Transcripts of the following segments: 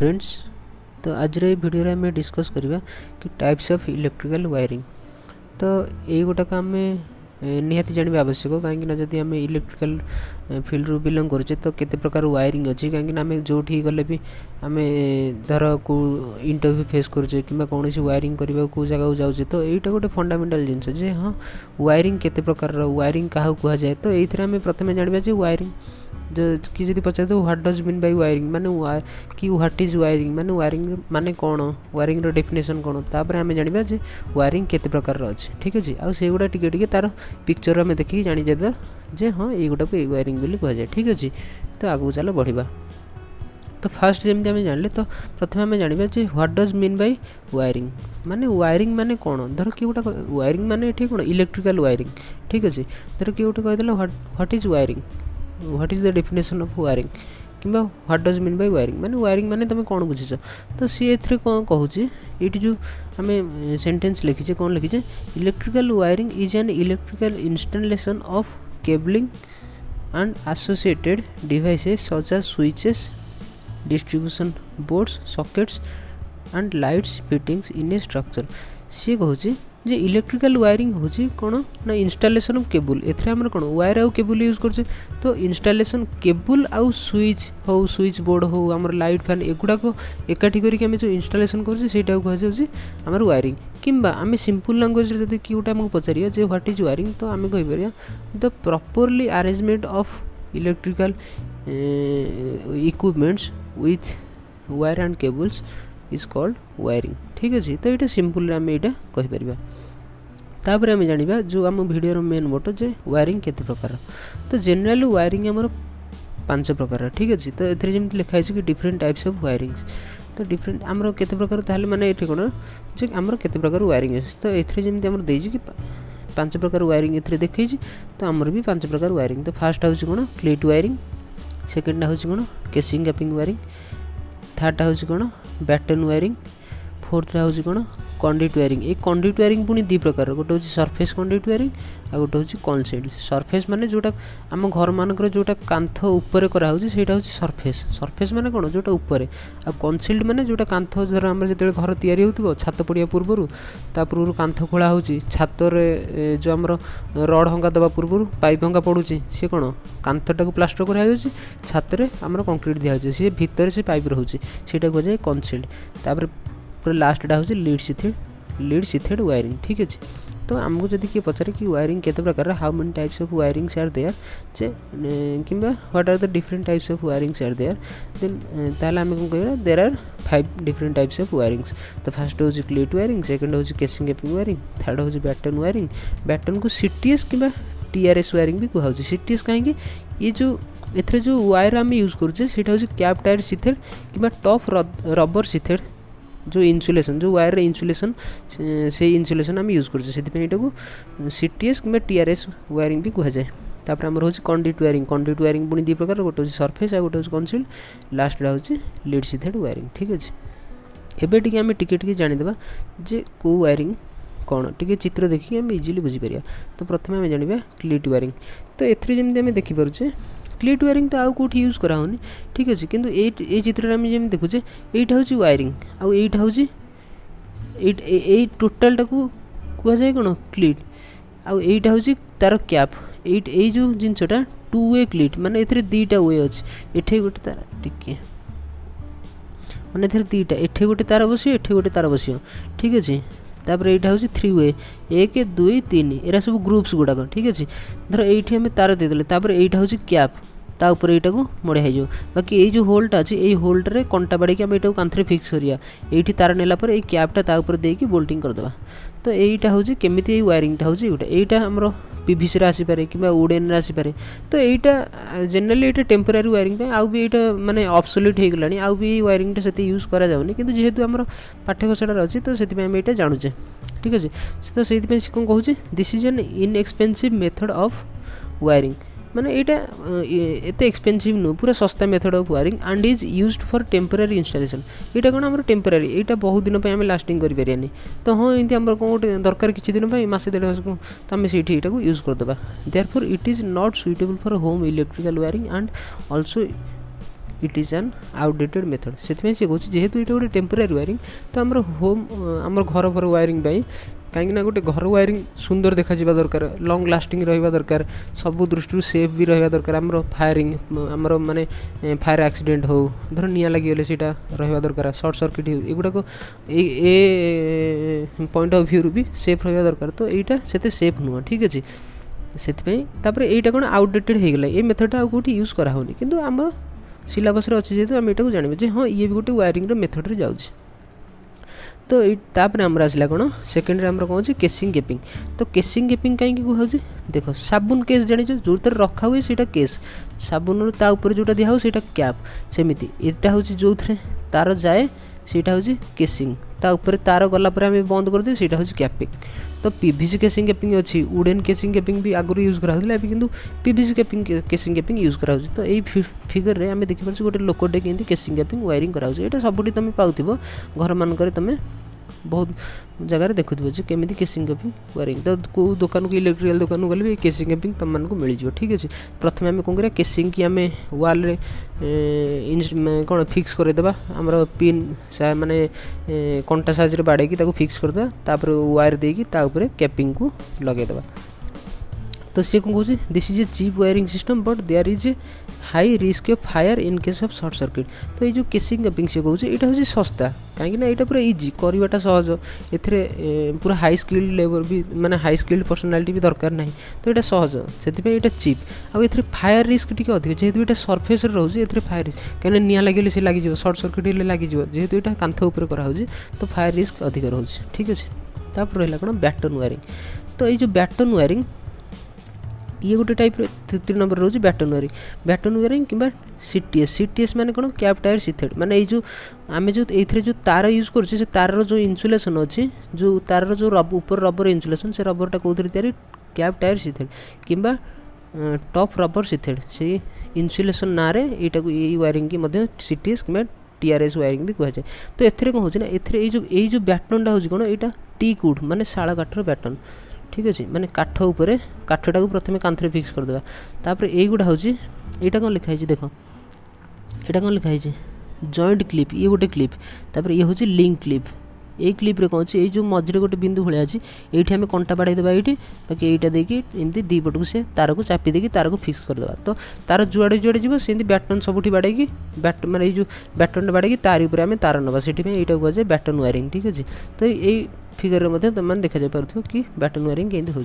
Friends, तो आज video आम डिस्कस करवा कि टाइप्स ऑफ इलेक्ट्रिकल वायरिंग। तो ये गोटाक आम निहाती जानवा आवश्यक कहीं जदि आम इलेक्ट्रिकल फील्ड रू बिलंग करुचे तो केते प्रकार वायरिंग अच्छी कहीं आम जो गले भी आम धर को इंटरव्यू फेस करुचे कि कौन वायरिंग करने को जगह जाऊे तो यहाँ गोटे फंडामेंटाल जिनस जे हाँ वायरिंग केते प्रकार वायरिंग क्या कह जाए। तो ये आम प्रथम जानवा जे वायरिंग जो कि जब पचार तो what does mean by wiring माने कि व्हाट इज वायरिंग माने वायरिंग माने कौन वायरिंग डेफिनेशन कौन तापर आम जानवा जे वायरिंग केते प्रकार अच्छे। ठीक अच्छे आउ से गुड़ा टिके तार पिक्चर आम देखिए जानीजा जे हाँ युटा को वायरिंग बोली कह जाए। ठीक अच्छे तो आगू चलो बढ़िया। तो फास्ट जमी आम जान तो प्रथम आम जानवा जे what does mean by wiring माने कौन धर कि गोटा वायरिंग माने ये कौन इलेक्ट्रिकल वायरिंग। ठीक अच्छे धर कि गोटे कहदेला what is wiring what is the definition of wiring कि what does mean by wiring माने तुम कौन बुझीच तो सी ए कौन कहूँ ये जो आम सेंटेंस लिखीचे कौन लिखीचे electrical wiring is an electrical installation of cabling and associated devices such as switches distribution boards sockets and lights fittings in a structure. सी कहूँ जे इलेक्ट्रिकल वायरिंग हूँ कौन ना इंस्टॉलेशन ऑफ केबल एथरे हमर कौन वायर आउ केबल यूज करछे तो इंस्टॉलेशन केबल आउ स्विच हो स्विच बोर्ड हो हमर लाइट फैन एगुड़ा को एकाठी करके आम जो इंस्टॉलेशन करछे सेटा कह जाउछि हमर वायरिंग किंबा आम सिंपल लैंग्वेज जदि कि गोटे आमको पचारिया जे व्हाट इज वायरिंग तो आम कहि परिया the properly arrangement of electrical equipments with wire and cables is called wiring. ठीक अच्छे तो ये सिंपल आम यहाँ कहीपर तापर आम जाना जो आम भिडर मेन मोटो जे वायरिंग केते प्रकार तो जनरली वायरिंग आमर 5 प्रकार। ठीक अच्छे तो ये जमी लिखाई कि डिफरेंट टाइप्स ऑफ वायरिंग्स तो डिफरेंट आमर केते प्रकार ताहले माने ये कौन जे आमर केते प्रकार वायरिंग अच्छे तो ये जमी आमर देछि कि 5 प्रकार वायरिंग ये देखी तो आमर भी 5 प्रकार वायरिंग। तो फास्ट हूँ कौन क्लीट वायरिंग सेकेंड हूँ कौन केसिंग गैपिंग वायरिंग थर्ड हूँ कौन बैटन वायरिंग फोर्थ हूँ कौन कंडक्ट वायरिंग। ये कंडक्ट वायरिंग पुणी 2 प्रकार गोटे हूँ सरफेस कंडक्ट वायरिंग आ गोटे हूँ कनसील्ड। सरफेस माने जोटा आम घर मानकर जोटा कांथ ऊपर कराऊँ सेटा हूँ सरफेस माने कौन जोटा ऊपर आ कनसील्ड माने जोटा कांथ धर आम जो घर तैयारी होता छात पड़िया पूर्व ता पूर्व कांथ खोला हो छातर जो आम रड हंगा दवा पूर्व पाइप हंगा पड़ू सी कौन कांथटा को प्लास्टर कराई छाତରେ आम कंक्रीट दिखाई सी भितर से पाइप रोचे सेटा कह जाए कनसील्ड। तापर पूरा लास्टा हूँ लीड सीथेड वायरिंग। ठीक अच्छे तो आमको जब किए पचारे कि वायरिंग केते प्रकार how many types of wirings are there जे कि what are the different types of wirings are there then ताहले आम कौन कहना there are 5 different types of wirings. तो फास्ट हूँ क्लीट वायरिंग सेकेंड हूँ केसिंग गैपिंग वायरिंग थर्ड हूँ बैटन वायरिंग बैटन को सीटीएस कि टीआरएस वायरिंग भी कहूँ सीटीएस कहीं ये जो एथरे जो वायर आम यूज करुचे सेटा हूँ कैप टायर सीथेड कि टॉप रबर सीथेड जो इन्सुलेशन जो वायर इन्सुलेशन से इन्सुलेशन आम यूज करुचे से सीटीएस कि टीआरएस वायरिंग भी कह जाए। तापर आम हूँ कंडक्ट वायरिंग पुणी 2 प्रकार गोटे हूँ सरफेस आ गोटे हूँ कनसील्ड लास्ट हूँ लीड सीथेड वायरिंग। ठीक अच्छे एबे टिके आम टिके जानीदेवा जे को वायरिंग कौन टिके चित्र देखिए आम इजिली बुझीपर। तो प्रथम आम जाना क्लीट वायरिंग तो एथरे जमी आम देखिपे क्लीट वायरिंग तो आउ कौटी यूज कराऊनी। ठीक अच्छे किंतु ये चित्र आम जमी देखुचे यहीटा हूँ वायरिंग आउ यहीटा हूँ टोटालटा को कह जाए कौन क्लीट आउ यहीटा हूँ तार कैप ये जो जिनसटा 2 वे क्लीट माने एथरे 2टा वे अच्छे एठे गोटे तार टिके माने एथरे 2टा एठे गोटे तार बसियो एठे गोटे तार बसियो। ठीक अच्छे तापर यहाँ हूँ 3 वे 1 2 3 एरा सब ग्रुप्स गुड़ाक। ठीक अच्छे धर ये आम तार देदेले तापर यहाँ हूँ कैप ता ऊपर यहाँ को मड़िया हो बाकी ये जो होल्टा अच्छे ये होल्डर कंटा बाड़ी आम यहाँ कांथरे फिक्स करिया ये तार नेला पर कैपटा ता ऊपर देकी बोल्टिंग करदेवा। तो यहीटा हूँ केमी वायरिंगटा हूँ यहाँ आमर पीवीसी आसीपे कि वुडेन आसीपे। तो यहाँ जेनेराली ये टेम्पोरारी वायरिंग आउ भी यहाँ माने ऑब्सोल्यूट हो गलानी आउ भी वायरिंगटा से यूज करा जाउनी किंतु जेहेतु आमर पाठ्यकोशटा अच्छी तो से आम यहाँ जानुचे। ठीक अच्छे तो से कौन कहूँ this is an inexpensive method of wiring माने यहाँ एते एक्सपेंसिव नु पूरा सस्ता method of wiring and is used for temporary installation. यहाँ कौन आम टेम्पोरारी यहाँ बहुत दिन आम लास्टिंग करें तो हाँ ये आम कौन गोटे दरकार किसी दिन मसे 1.5 मास को तो आम से यहाँ यूज करदे therefore it is not suitable for home electrical wiring and also it is an outdated method से कहूँ जेहेतु ये गोटे टेम्पोरारी वायरिंग तो आमर होम आमर घर घर वायरिंग कहीं गोटे घर वायरिंग सुंदर देखा दरकार लंग लास्टिंग रहा दरकार सब दृष्टि सेफ भी रहा दरकार आमर फायरिंग आमर माने फायर एक्सीडेंट हो धर निआ लगिगले से रहा दरकार सर्ट सर्किट हो एगुड़ाक ए पॉइंट ऑफ व्यू भी सेफ रहा दरकार तो यहाँ से सेफ नुह ठीक अच्छे से यहाँ कौन आउटडेटेड हो गला ये मेथडटा आउ कौटी यूज कराऊनी किंतु आम सिलेबस अच्छे जेहतु आम यहाँ जानवे हाँ ये भी गोटे वायरिंग मेथड जाऊँ तो तापर आमर आसला कौन सेकेंडरी आमर कौन अच्छे केसिंग गेपिंग तो केसिंग गेपिंग कहीं कहूँ देख साबुन केस जानी जो रखा हुए से केस साबुन तापर जोटा दिया से कैप सेमती यहाँ हूँ जो थे तार जाए से हूँ केसिंग तापर तार गलापर आम बंद कर दिए से हूँ कैपिंग तो पीवीसी केसिंग केपिंग अच्छी वुडेन केसिंग केपिंग भी आगुरी यूज कराला कि पीवीसी केसिंग केपिंग यूज कराऊँ तो यही फिगर में आम देखिपार गोटे लोकटे केमती केसिंग केपिंग वायरिंग कराऊँ यहाँ सबुठी तुम पाऊव घर मानक तुम बहुत जगह देखुव केमी केसिंग केपिंग वायरिंग तो कौ दुकान को इलेक्ट्रिकल दुकान गले भी केसिंग केपिंग तुम मानक मिल जाए ठीक अच्छे प्रथम आम कौन करा केसिंग की आम वाल कौन फिक्स करदे आमर पिन माने कंटा साइज बाड़े फिक्स करदे तापर वायर देकी कैपिंग को लगेदे तो सी कौन कहूँ this is a cheap wiring system but there is a high risk of fire in case of short circuit तो ये जो केसिंग केपिंग से कहूँ यहाँ हूँ सस्ता कहीं यहाँ पूरा इजी करवाटा सहज ए पूरा हाई स्किल्ड लेबर भी माने हाई स्किल्ड पर्सनालिटी भी दरकार ना तो यहाँ सहज से चीप आउ फायर रिस्क टी अधिक जेहेतु यहाँ सरफेस रोचे ये फायर रिस्क कहीं निआ लगे से लगे सर्ट सर्किट लगे जेहेतु यहाँ कांथ उपर कराऊँ तो फायर रिस्क अधिक रोचे ठीक अच्छे तापर रहा कौन बैटन वायरिंग तो ये जो बैटन वायरिंग ये गोटे टाइप 3 नंबर रोज बैटन वायरिंग कि सीटीएस माने कौन कैप टायर सीथेड माने ये जो आम जो ये जो तार यूज करुचे से तार जो इन्सुलेसन अच्छी जो तार जो ऊपर रबर इन्सुलेसन से रबरटा कौन तैयारी कैप टायर सीथेड कि टॉप रबर सीथेड से इन्सुलेसन ना ये वायरिंग की सीटीएस कि टीआरएस वायरिंग भी कहुए तो एथिरे कौन होना ये जो बैटनटा हो कौन यहाँ टीक वुड माने शाल काठर बैटन ठीक अच्छे माने काठ उपरे काठटा को प्रथम कांथरे फिक्स करदे तापर एगुड़ा हूँ यहाँ कौन लिखाई देख यहाँ कौन लिखाई जॉइंट क्लिप ये गोटे क्लिप तापर ये हूँ लिंक क्लिप ये क्लिप रे कौन ये जो मझे गोटे बिंदु भाया अच्छी ये आम कंटा बाड़े देवा ये बाकी यहाँ देकी एमती दी पट को से तार को चापी देकी तार को फिक्स करदे तो तार जुआड़े जुआड़े जी से बैटन सबुठी बाड़े बैट माने जो बैटन बाड़े तार उपर आम तार नवा से यहाँ कहुए बैटन वायरिंग ठीक अच्छे तो यही फिगर में तुम देखा जापे कि बैटन वायरिंग केमती हो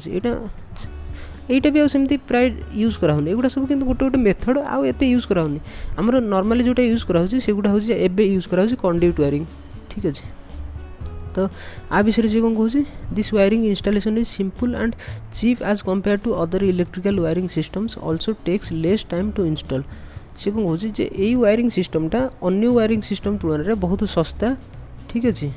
यहाँ भी आमती प्राय यूज कराऊनी एगुड़ा सब किंतु गोटे गोटे मेथड आउ एत यूज कराऊनी आमर नॉर्मली जोटा यूज कराऊँ सेगुड़ा हूँ एबे यूज कराऊँ कंड्यूट वायरिंग ठीक अच्छे तो आ विषय से कौन कहूँ this wiring installation is simple and cheap as compare to other electrical wiring systems also takes less time to install से कौन कहूँ ये वायरिंग सिस्टमटा अन्य वायरिंग सिस्टम तुलन में बहुत सस्ता ठीक अच्छे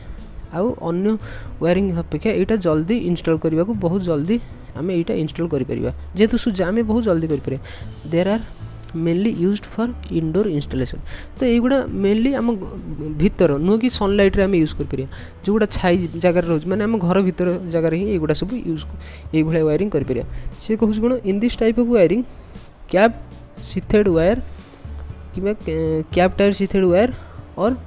आउ अन्य वायरिंग अपेक्षा यहाँ जल्दी इंस्टॉल करने को बहुत जल्दी आम यहाँ इंस्टॉल करें जेहेतु सुजा आम बहुत जल्दी करें there are mainly used for indoor installation तो युवा मेनली आम भीतर नुह कि सनलाइट रे आम यूज कर जो गुड़ा छाई जगार रोज माने आम घर भीतर जगार ही युवा सब यूज ये वायरिंग कर सी कहूँ कौन in this type of wiring cap sheathed wire कि कैप टायर सीथेड वायर और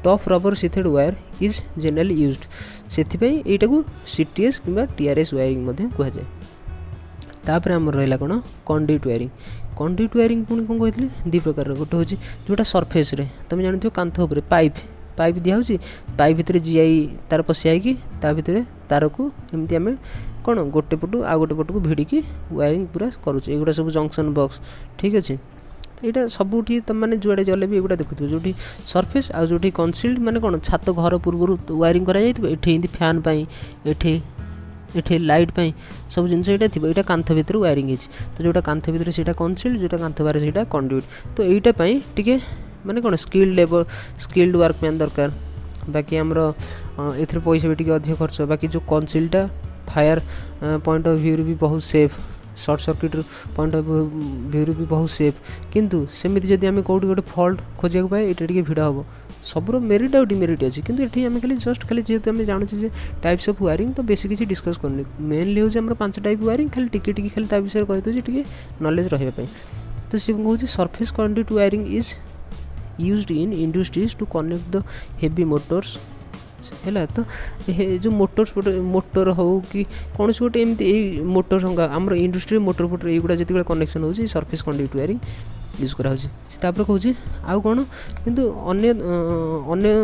top rubber sheathed wire is generally used से यहाँ को सीटीएस कि टीआरएस वायरिंग कहुए तापर आम रहा कौन कंड्यूट वायरिंग पुणी कौन कहती दी प्रकार गोटे हूँ जोटा सरफेस रे तुम जानते हो कांथ उपर पाइप दिखाई पाइप भितर जीआई तार पशियाई ता भितर तार को एमती आम कौन गोटे पटू आ गोटे पटू को भिड़ी वायरिंग पूरा करुचे एगुड़ा सब जंक्शन बॉक्स ठीक अच्छे यहाँ सबुठी तुम मैंने जुआड़े गले भी एगुड़ा देखुव जो सरफेस आ जो कनसिल्ड माने कौन छात घर पूर्व वायरिंग कर फैन ये लाइट पाई सब जिन यहाँ कांथ भितर वायरिंग है तो जोटा कांथ भितर से कनसिल्ड जोटा कांथ बाहर से कंड्यूट तो यहाँ टे माने कौन स्किल्ड वर्कमैन दरकार बाकी आमर ए पैसा भी अधिक खर्च बाकी जो कनसिल्डटा फायर पॉइंट ऑफ व्यू भी बहुत safe short circuit point of view भी बहुत सेफ किंतु सेमती जदि आम कौटी गोटे फल्ट खोजा पाए ये भिड़ हम सबूर मेरिट और डिमेरिट अच्छी किंतु ये आम खाली जस्ट खाली जेहतु आम जानूचे टाइप्स ऑफ वायरिंग तो बेसी किसी डिस्कस करनी मेनली हूँ आम 5 टाइप वायरिंग खाली टिके खाली विषय कहीदे टे नॉलेज रही तो सी कहूँ surface conduit wiring is used in industries to connect the heavy motors है। तो जो मोटर हो कि कौन से गोटे एमती मोटर संगा आम इंडस्ट्री मोटर फोटर युवा जिते कनेक्शन हो सरफेस कंडक्ट वायरिंग यूज कराऊँ। कहूँ आउ कौन किंतु अन्य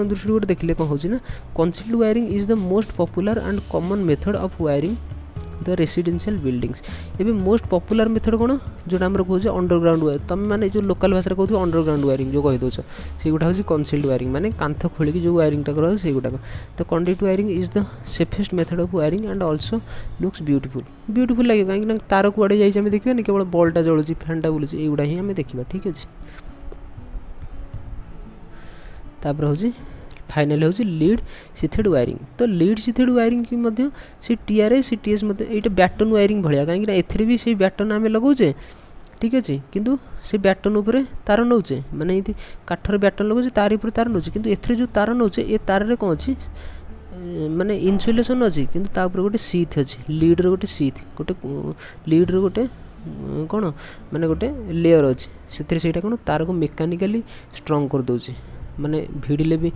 दृष्टि गोटे देखिले कौन होना concealed wiring is the most popular and common method of wiring the residential buildings. एवं मोस्ट पॉपुलर मेथड कौन जोटा आम कहे अंडरग्राउंड वायर तुम मैंने जो लोकल भाषा कहते अंडरग्राउंड वायरिंग जो कहीदे से गुटा हूँ कनसील्ड वायरिंग माने कांथ खोलिकी जो वायरिंग टाक रहा से गुटाक। तो conduct wiring is the safest method of wiring and also looks beautiful लगे कहीं तार कुआड़े जाइए देखा केवल बल्टा जलुची फैनटा बुलूँ युवा ही आम देखा ठीक अच्छे। तापर हूँ फाइनाल हूँ लीड सीथेड वायरिंग। तो लीड सीथेड वायरिंग की मध्य से टीआरएस सीटीएस ये बैटन वायरिंग भाया कहीं एथेरे भी से बैटन आम लगौचे ठीक अच्छे किंतु से बैटन उपरे तार नौचे माने ये काठर बैटन लगौचे तार ऊपर तार नौचे किंतु एथेरे जो तार नौचे ये तार रे कौन अच्छी माने इन्सुलेसन अच्छी किंतु ता ऊपर गोटे सीथ अच्छी लीड्र गोटे सीथ गोटे लीड्र गोटे कौन माने गोटे लेयर अच्छी से कौन तार को मेकानिकाली स्ट्रंग कर दौची माने भिड़िले भी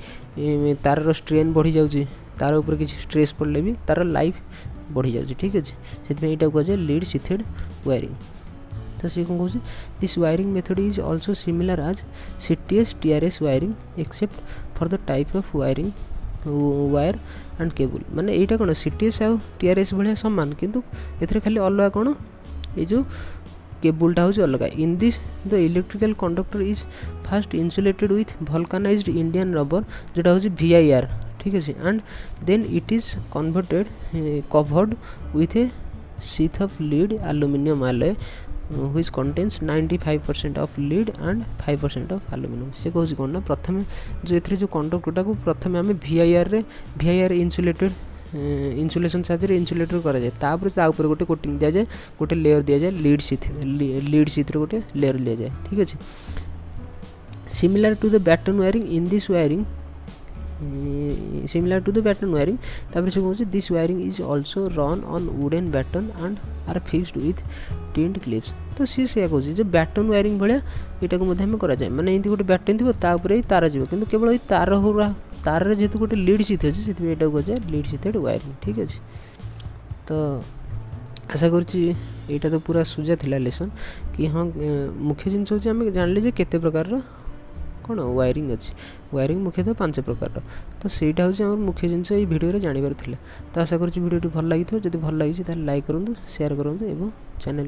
तार स्ट्रेन बढ़ी जाऊँगी तार ऊपर किसी स्ट्रेस पड़े भी तार लाइफ बढ़ी जाऊँगी ठीक अच्छे से यहाँ कहुए लीड सीथेड वायरिंग। तो सी कौन कहे this wiring method is also similar as CTS TRS wiring except for the type of wiring wire and cable माने यहाँ कौन सीटीएस आउ टीआरएस भाया सामान किंतु एथरे खाली अलग कौन ये जो केबुलटा हूँ अलग। In this the electrical conductor is first insulated with vulcanised Indian rubber जोटा हूँ VIR ठीक है and then it is converted covered with a sheath of lead aluminium alloy which contains 95% of lead and 5% of aluminium. से कहूँ कौन ना प्रथम जो एथरे जो कंडक्टरटा को प्रथम आम VIR इन्सुलेटेड इन्सुलेसन साहाଯ୍य इन्सुलेटर करा जाए तापर ता ऊपर गोटे कोटिंग दिया जाए गोटे लेयर दिया जाए लीड सीथ गोटे लेयर लिया जाए ठीक अच्छे। Similar to the batten wiring in this wiring similar to the batten wiring तापर से कहूँ this wiring is also run on wooden batten and are fixed with tinned clips. तो सी से कहूँ जो बैटन वायरिंग भाया यहाँ को कराए माने ये गोटे बैटन थी तापर तार जीव कि केवल ये तार हो तार जेहेतु गोटे लीड सीथ अच्छे से कहुए लीड सीथेड वायरिंग ठीक अच्छे। तो आशा करुँच तो पूरा सुजा थिला लेसन कि हाँ मुख्य जिनस हूँ आम जान केते प्रकार कौन वायरिंग अच्छी वायरिंग मुख्यतः 5 प्रकार। तो सहीटा हूँ मुख्य जिनस ये भिडियो जानार। तो आशा करुँच भिडियो भल लगी जब भल लगी लाइक करूँ शेयर करूँ और चैनल